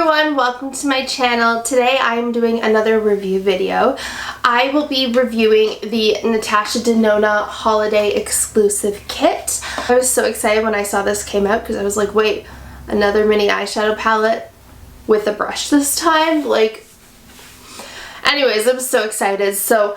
everyone, welcome to my channel. Today I am doing another review video. I will be reviewing the Natasha Denona holiday exclusive kit. I was so excited when I saw this came out because I was like, wait, another mini eyeshadow palette with a brush this time? Like, anyways, I'm so excited. So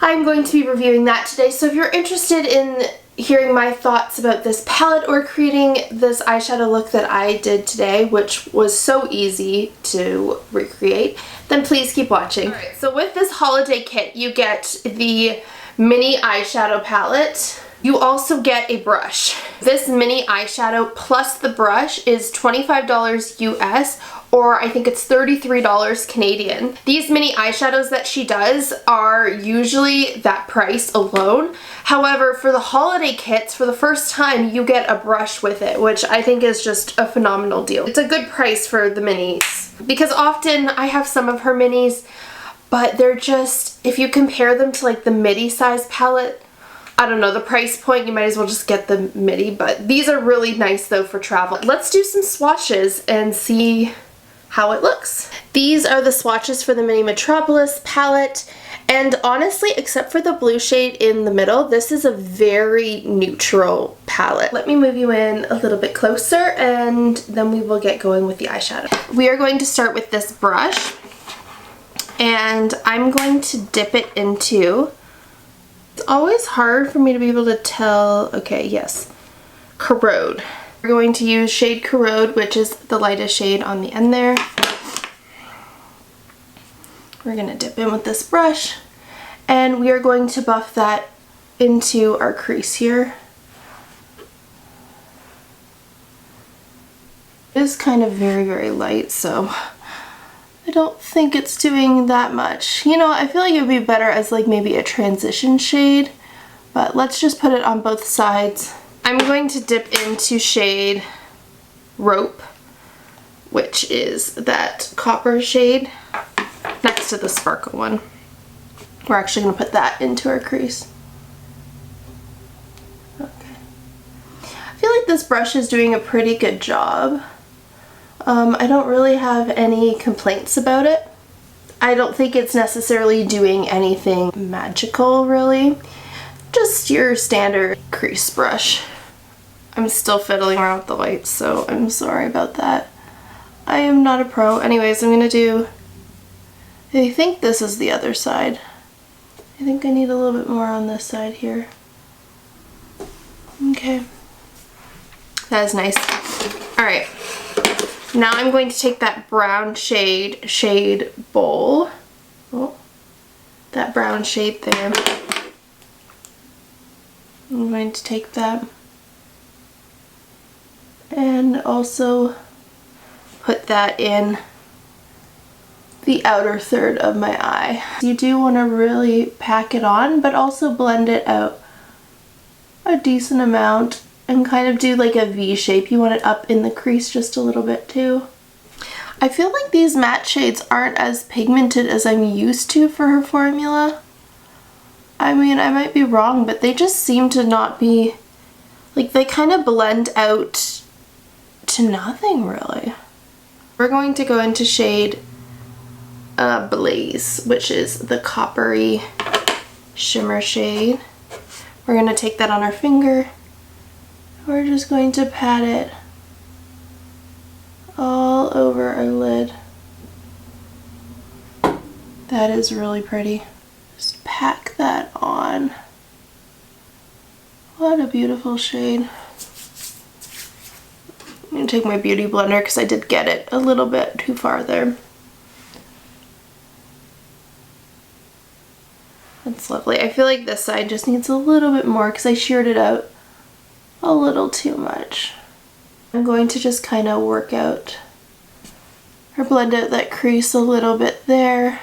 I'm going to be reviewing that today. So if you're interested in hearing my thoughts about this palette or creating this eyeshadow look that I did today, which was so easy to recreate, then please keep watching. Alright, so with this holiday kit, you get the mini eyeshadow palette. You also get a brush. This mini eyeshadow plus the brush is $25 US, or I think it's $33 Canadian. These mini eyeshadows that she does are usually that price alone. However, for the holiday kits, for the first time, you get a brush with it, which I think is just a phenomenal deal. It's a good price for the minis, because often I have some of her minis, but they're just, if you compare them to like the midi size palette, I don't know, the price point, you might as well just get the midi, but these are really nice though for travel. Let's do some swatches and see how it looks. These are the swatches for the mini Metropolis palette, and honestly, except for the blue shade in the middle, this is a very neutral palette. Let me move you in a little bit closer and then we will get going with the eyeshadow. We are going to start with this brush, and I'm going to dip it into, it's always hard for me to be able to tell, okay, yes, Corrode. We're going to use shade Corrode, which is the lightest shade on the end there. We're going to dip in with this brush, and we are going to buff that into our crease here. It is kind of very, very light, so I don't think it's doing that much. You know, I feel like it would be better as like maybe a transition shade, but let's just put it on both sides. I'm going to dip into shade Rope, which is that copper shade next to the sparkle one. We're actually going to put that into our crease. Okay. I feel like this brush is doing a pretty good job. I don't really have any complaints about it. I don't think it's necessarily doing anything magical, really. Just your standard crease brush. I'm still fiddling around with the lights, so I'm sorry about that. I am not a pro. Anyways, I'm gonna do, I think this is the other side. I think I need a little bit more on this side here. Okay. That is nice. Alright. Now I'm going to take that brown shade Bowl. Oh, that brown shade there. I'm going to take that and also put that in the outer third of my eye. You do want to really pack it on, but also blend it out a decent amount and kind of do like a V shape. You want it up in the crease just a little bit too. I feel like these matte shades aren't as pigmented as I'm used to for her formula. I mean, I might be wrong, but they just seem to not be, like, they kind of blend out to nothing really. We're going to go into shade Blaze, which is the coppery shimmer shade. We're going to take that on our finger. We're just going to pat it all over our lid. That is really pretty. Just pack that on. What a beautiful shade. I'm going to take my beauty blender because I did get it a little bit too far there. That's lovely. I feel like this side just needs a little bit more because I sheared it out a little too much. I'm going to just kind of work out or blend out that crease a little bit there.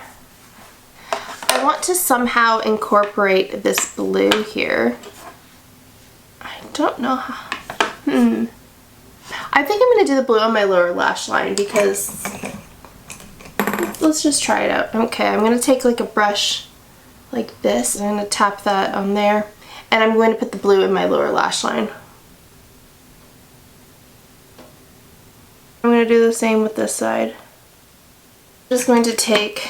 I want to somehow incorporate this blue here. I don't know how. I think I'm going to do the blue on my lower lash line because let's just try it out. Okay, I'm going to take like a brush like this. I'm going to tap that on there, and I'm going to put the blue in my lower lash line. I'm going to do the same with this side. just going to take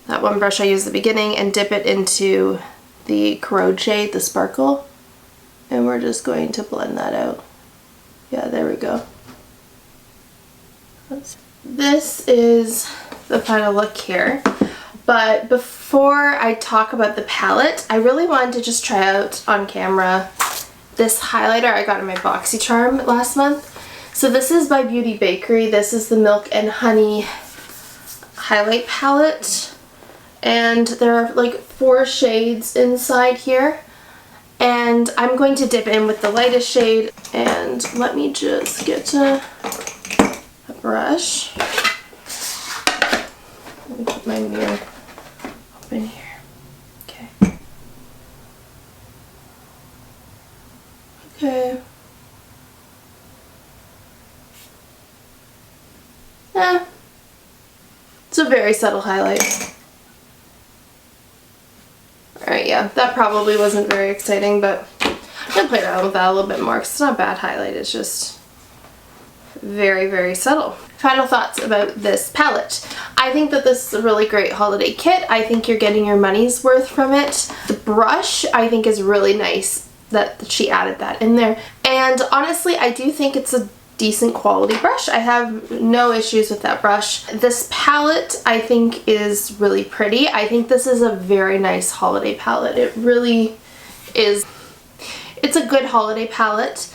that one brush I used at the beginning and dip it into the Corrode shade, the Sparkle, and we're just going to blend that out. Yeah, there we go. This is the final look here, but before I talk about the palette, I really wanted to just try out on camera this highlighter I got in my BoxyCharm last month. So this is by Beauty Bakery. This is the Milk and Honey highlight palette, and there are like 4 shades inside here, and I'm going to dip in with the lightest shade. And let me just get a brush. Let me put my mirror up in here. Okay. Okay. It's a very subtle highlight. Alright, yeah, that probably wasn't very exciting, but I'm going to play around with that a little bit more because it's not a bad highlight, it's just very, very subtle. Final thoughts about this palette. I think that this is a really great holiday kit. I think you're getting your money's worth from it. The brush, I think, is really nice that she added that in there. And honestly, I do think it's a decent quality brush. I have no issues with that brush. This palette, I think, is really pretty. I think this is a very nice holiday palette. It really is. It's a good holiday palette.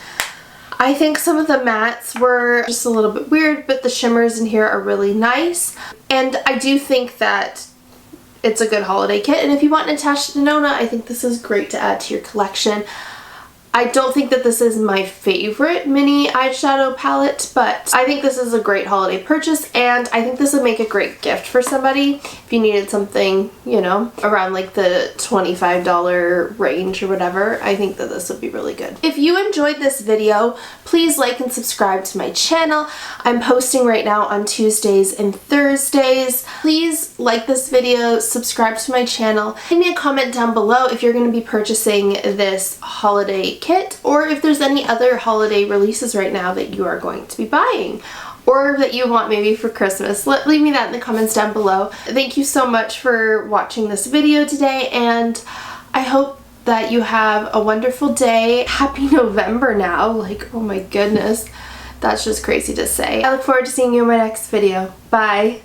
I think some of the mattes were just a little bit weird, but the shimmers in here are really nice. And I do think that it's a good holiday kit. And if you want Natasha Denona, I think this is great to add to your collection. I don't think that this is my favorite mini eyeshadow palette, but I think this is a great holiday purchase, and I think this would make a great gift for somebody if you needed something, you know, around like the $25 range or whatever. I think that this would be really good. If you enjoyed this video, please like and subscribe to my channel. I'm posting right now on Tuesdays and Thursdays. Please like this video, subscribe to my channel. Leave me a comment down below if you're going to be purchasing this holiday kit, or if there's any other holiday releases right now that you are going to be buying, or that you want maybe for Christmas. Leave me that in the comments down below. Thank you so much for watching this video today, and I hope that you have a wonderful day. Happy November now. Like, oh my goodness, that's just crazy to say. I look forward to seeing you in my next video. Bye.